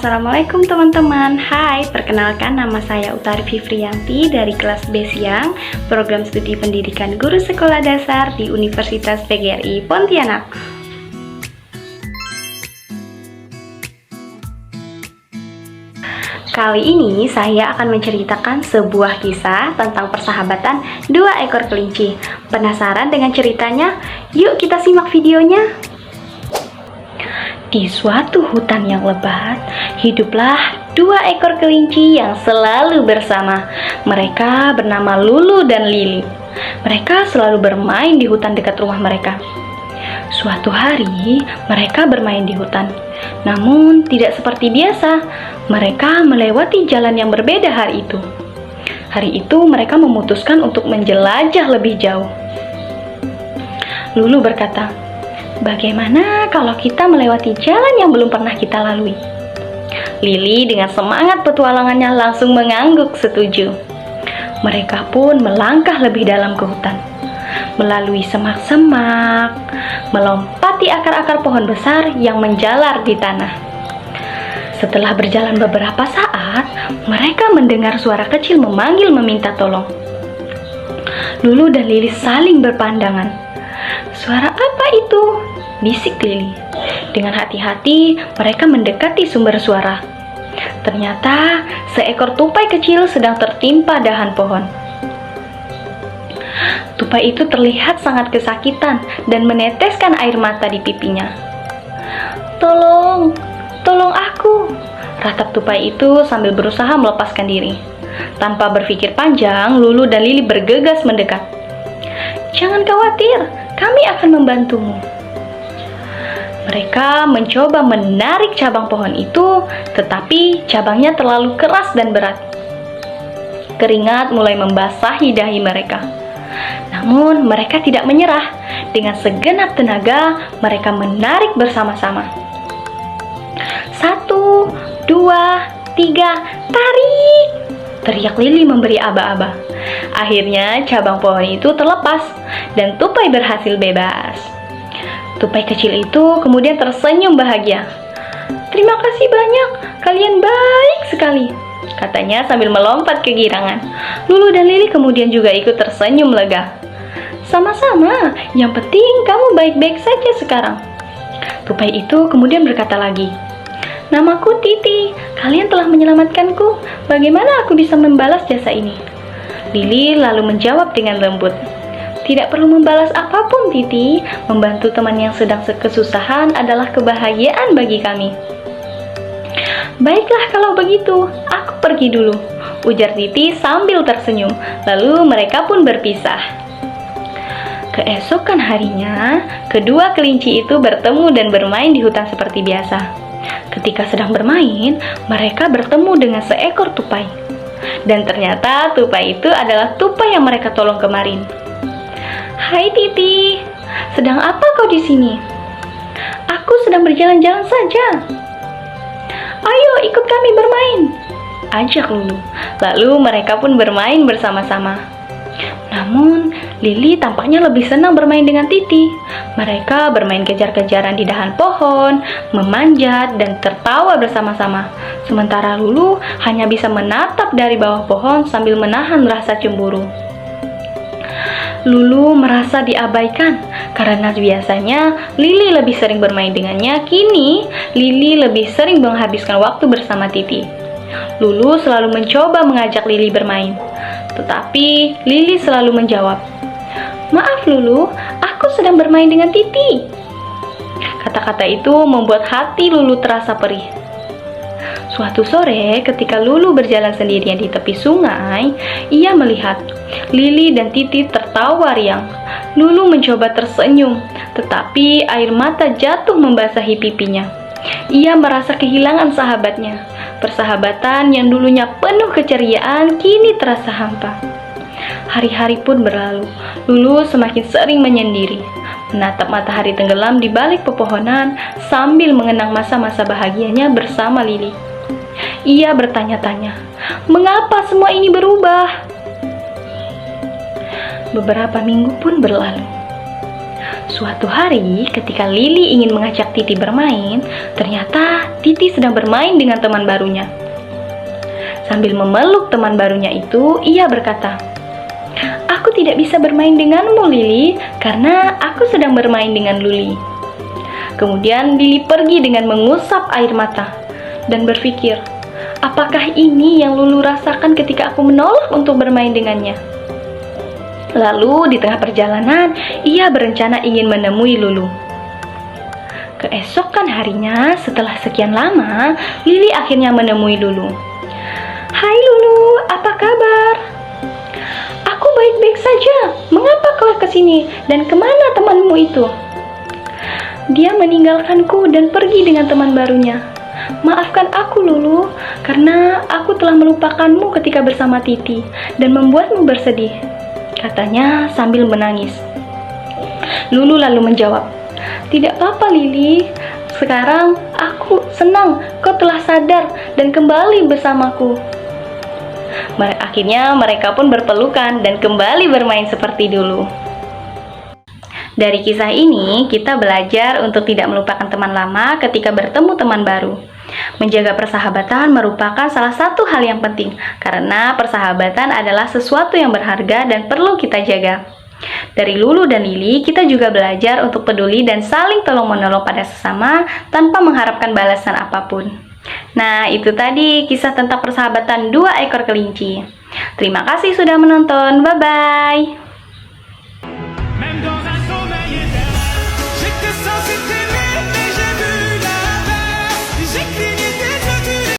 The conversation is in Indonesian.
Assalamualaikum teman-teman. Hai, perkenalkan nama saya Utari Fivriyanti dari kelas B Siang, program studi pendidikan guru sekolah dasar di Universitas PGRI Pontianak. Kali ini saya akan menceritakan sebuah kisah tentang persahabatan dua ekor kelinci. Penasaran dengan ceritanya? Yuk kita simak videonya. Di suatu hutan yang lebat, hiduplah dua ekor kelinci yang selalu bersama. Mereka bernama Lulu dan Lili. Mereka selalu bermain di hutan dekat rumah mereka. Suatu hari, mereka bermain di hutan. Namun, tidak seperti biasa. Mereka melewati jalan yang berbeda hari itu. Hari itu, mereka memutuskan untuk menjelajah lebih jauh. Lulu berkata, "Bagaimana kalau kita melewati jalan yang belum pernah kita lalui?" Lili dengan semangat petualangannya langsung mengangguk setuju. Mereka pun melangkah lebih dalam ke hutan. Melalui semak-semak, melompati akar-akar pohon besar yang menjalar di tanah. Setelah berjalan beberapa saat, mereka mendengar suara kecil memanggil meminta tolong. Lulu dan Lili saling berpandangan. "Suara apa itu?" bisik Lili. Dengan hati-hati, mereka mendekati sumber suara. Ternyata, seekor tupai kecil sedang tertimpa dahan pohon. Tupai itu terlihat sangat kesakitan dan meneteskan air mata di pipinya. "Tolong, tolong aku!" ratap tupai itu sambil berusaha melepaskan diri. Tanpa berpikir panjang, Lulu dan Lili bergegas mendekat. "Jangan khawatir, kami akan membantumu." Mereka mencoba menarik cabang pohon itu, tetapi cabangnya terlalu keras dan berat. Keringat mulai membasahi dahi mereka. Namun mereka tidak menyerah. Dengan segenap tenaga, mereka menarik bersama-sama. 1, 2, 3, tarik! Teriak Lili memberi aba-aba. Akhirnya cabang pohon itu terlepas dan tupai berhasil bebas. Tupai kecil itu kemudian tersenyum bahagia. "Terima kasih banyak, kalian baik sekali," katanya sambil melompat kegirangan. Lulu dan Lili kemudian juga ikut tersenyum lega. "Sama-sama, yang penting kamu baik-baik saja sekarang." Tupai itu kemudian berkata lagi, "Namaku Titi, kalian telah menyelamatkanku. Bagaimana aku bisa membalas jasa ini?" Lili lalu menjawab dengan lembut, "Tidak perlu membalas apapun, Titi. Membantu teman yang sedang kesusahan adalah kebahagiaan bagi kami." "Baiklah kalau begitu, aku pergi dulu," ujar Titi sambil tersenyum. Lalu mereka pun berpisah. Keesokan harinya, kedua kelinci itu bertemu dan bermain di hutan seperti biasa. Ketika sedang bermain, mereka bertemu dengan seekor tupai. Dan ternyata tupai itu adalah tupai yang mereka tolong kemarin. "Hai Titi, sedang apa kau di sini?" "Aku sedang berjalan-jalan saja." "Ayo ikut kami bermain," ajak Lulu. Lalu mereka pun bermain bersama-sama. Namun, Lili tampaknya lebih senang bermain dengan Titi. Mereka bermain kejar-kejaran di dahan pohon, memanjat, dan tertawa bersama-sama. Sementara Lulu hanya bisa menatap dari bawah pohon sambil menahan rasa cemburu. Lulu merasa diabaikan karena biasanya Lili lebih sering bermain dengannya. Kini, Lili lebih sering menghabiskan waktu bersama Titi. Lulu selalu mencoba mengajak Lili bermain, tetapi Lili selalu menjawab, "Maaf Lulu, aku sedang bermain dengan Titi." Kata-kata itu membuat hati Lulu terasa perih. Suatu sore, ketika Lulu berjalan sendirian di tepi sungai, ia melihat Lili dan Titi tertawa riang. Lulu mencoba tersenyum, tetapi air mata jatuh membasahi pipinya. Ia merasa kehilangan sahabatnya. Persahabatan yang dulunya penuh keceriaan kini terasa hampa. Hari-hari pun berlalu. Lulu semakin sering menyendiri, menatap matahari tenggelam di balik pepohonan sambil mengenang masa-masa bahagianya bersama Lili. Ia bertanya-tanya, mengapa semua ini berubah? Beberapa minggu pun berlalu. Suatu hari, ketika Lili ingin mengajak Titi bermain, ternyata Titi sedang bermain dengan teman barunya. Sambil memeluk teman barunya itu, ia berkata, "Aku tidak bisa bermain denganmu, Lili, karena aku sedang bermain dengan Luli." Kemudian Lili pergi dengan mengusap air mata dan berpikir, apakah ini yang Lulu rasakan ketika aku menolak untuk bermain dengannya? Lalu di tengah perjalanan, ia berencana ingin menemui Lulu. Keesokan harinya, setelah sekian lama, Lili akhirnya menemui Lulu. "Hai Lulu, apa kabar?" "Aku baik-baik saja. Mengapa kau kesini? Dan kemana temanmu itu?" "Dia meninggalkanku dan pergi dengan teman barunya. Maafkan aku Lulu, karena aku telah melupakanmu ketika bersama Titi dan membuatmu bersedih," katanya sambil menangis. Lulu lalu menjawab, "Tidak apa-apa Lili, sekarang aku senang kau telah sadar dan kembali bersamaku." Akhirnya mereka pun berpelukan dan kembali bermain seperti dulu. Dari kisah ini, kita belajar untuk tidak melupakan teman lama ketika bertemu teman baru. Menjaga persahabatan merupakan salah satu hal yang penting, karena persahabatan adalah sesuatu yang berharga dan perlu kita jaga. Dari Lulu dan Lili, kita juga belajar untuk peduli dan saling tolong-menolong pada sesama tanpa mengharapkan balasan apapun. Nah, itu tadi kisah tentang persahabatan dua ekor kelinci. Terima kasih sudah menonton. Bye-bye.